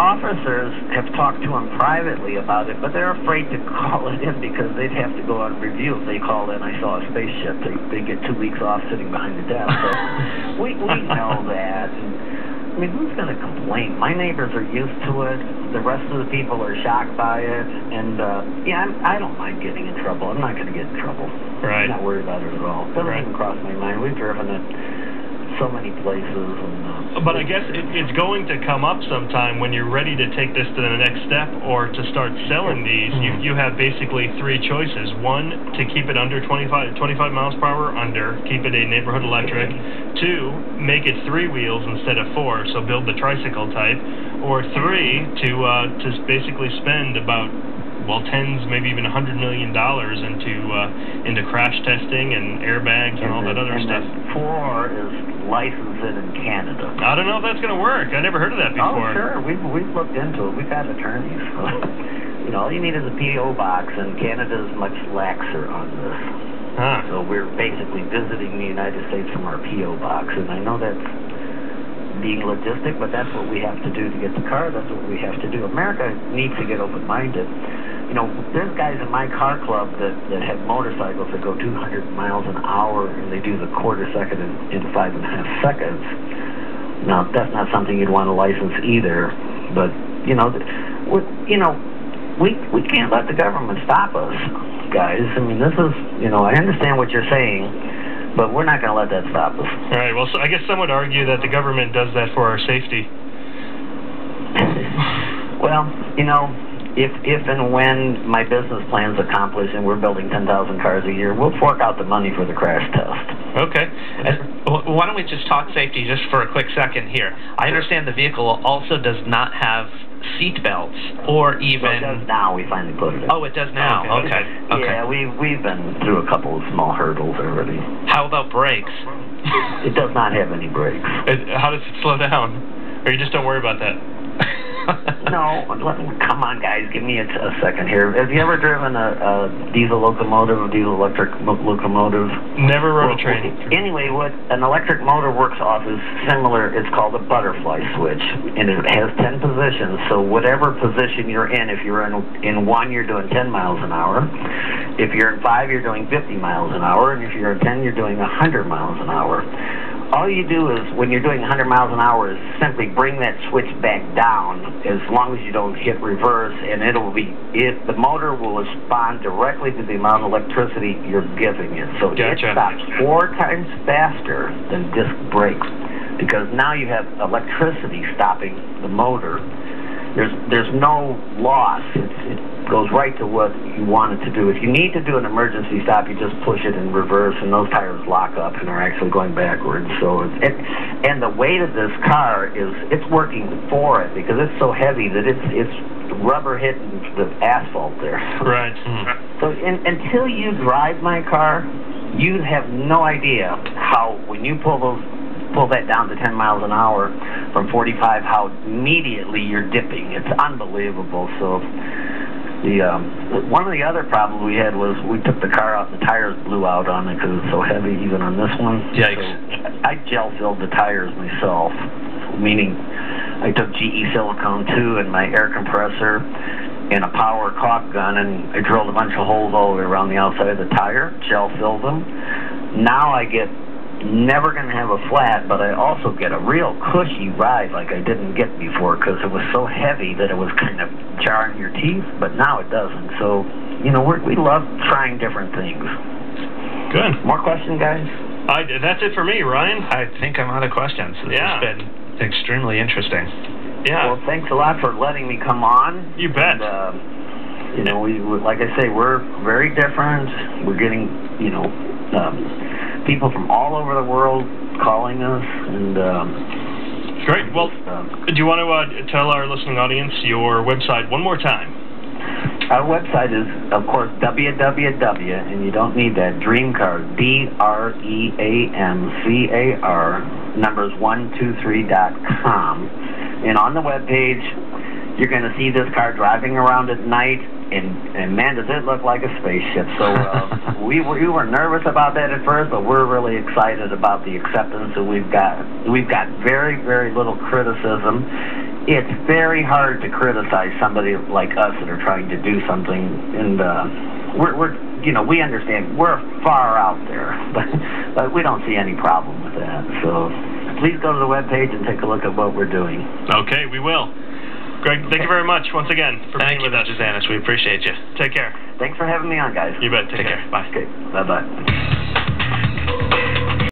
officers have talked to him privately about it, but they're afraid to call it in because they'd have to go on review. If they call in, I saw a spaceship, they get 2 weeks off sitting behind the desk. So we know that. And, I mean, who's going to complain? My neighbors are used to it. The rest of the people are shocked by it. And, I don't mind getting in trouble. I'm not going to get in trouble. Right. I'm not worried about it at all. It doesn't even cross my mind. We've driven it so many places. And, but I guess it's going to come up sometime when you're ready to take this to the next step or to start selling these. You have basically 3 choices. 1, to keep it under 25 miles per hour under, keep it a neighborhood electric. 2, make it 3 wheels instead of 4, so build the tricycle type. Or 3, to basically spend about, tens, maybe even $100 million into crash testing and airbags and all that other stuff. 4 is license it in Canada. I don't know if that's going to work. I never heard of that before. Oh, sure. We've looked into it. We've got attorneys. All you need is a P.O. box, and Canada is much laxer on this. Huh. So we're basically visiting the United States from our P.O. box, and I know that's being logistic, but that's what we have to do to get the car. That's what we have to do. America needs to get open-minded. There's guys in my car club that have motorcycles that go 200 miles an hour, and they do the quarter second in 5.5 seconds. Now, that's not something you'd want to license either, but, we can't let the government stop us, guys. I mean, this is, I understand what you're saying, but we're not going to let that stop us. All right, well, so I guess some would argue that the government does that for our safety. Well, if and when my business plan's accomplished and we're building 10,000 cars a year, we'll fork out the money for the crash test. Okay. And why don't we just talk safety just for a quick second here? I understand the vehicle also does not have seat belts or even... Well, it does now. We finally put it in. Oh, it does now. Okay. Yeah, we've been through a couple of small hurdles already. How about brakes? It does not have any brakes. How does it slow down? Or you just don't worry about that? No, come on, guys, give me a second here. Have you ever driven a diesel locomotive, a diesel electric locomotive? Never rode a train. Anyway, what an electric motor works off is similar. It's called a butterfly switch, and it has 10 positions. So whatever position you're in, if you're in 1, you're doing 10 miles an hour. If you're in 5, you're doing 50 miles an hour, and if you're in 10, you're doing 100 miles an hour. All you do is, when you're doing 100 miles an hour, is simply bring that switch back down as long as you don't hit reverse, and the motor will respond directly to the amount of electricity you're giving it. So Gotcha. It stops 4 times faster than disc brakes, because now you have electricity stopping the motor. There's no loss. It goes right to what you want it to do. If you need to do an emergency stop, you just push it in reverse, and those tires lock up and are actually going backwards. So and the weight of this car it's working for it because it's so heavy that it's rubber hitting the asphalt there. Right. So until you drive my car, you have no idea how when you pull that down to 10 miles an hour from 45, how immediately you're dipping. It's unbelievable. So one of the other problems we had was we took the car out and the tires blew out on it because it's so heavy, even on this one. Yikes. So I gel filled the tires myself, meaning I took GE silicone too and my air compressor and a power caulk gun, and I drilled a bunch of holes all the way around the outside of the tire, gel filled them. Now I get never going to have a flat, but I also get a real cushy ride like I didn't get before because it was so heavy that it was kind of jarring your teeth, but now it doesn't. So, we love trying different things. Good. More questions, guys? That's it for me, Ryan. I think I'm out of questions. This has been extremely interesting. Yeah. Well, thanks a lot for letting me come on. You bet. And, we like I say, we're very different. We're getting, people from all over the world calling us, and great. Well, do you want to tell our listening audience your website one more time? Our website is, of course, www, and you don't need that, DreamCar, DREAMCAR, numbers 123.com. And on the webpage, you're going to see this car driving around at night, and man, does it look like a spaceship. So we were nervous about that at first, but we're really excited about the acceptance that we've got. We've got very, very little criticism, it's very hard to criticize somebody like us that are trying to do something, and we understand we're far out there, but we don't see any problem with that. So please go to the webpage and take a look at what we're doing. Okay, we will. Greg, thank you very much once again for being with us. Thank you, Mr. Zanis. We appreciate you. Take care. Thanks for having me on, guys. You bet. Take care. Bye. Okay, bye-bye.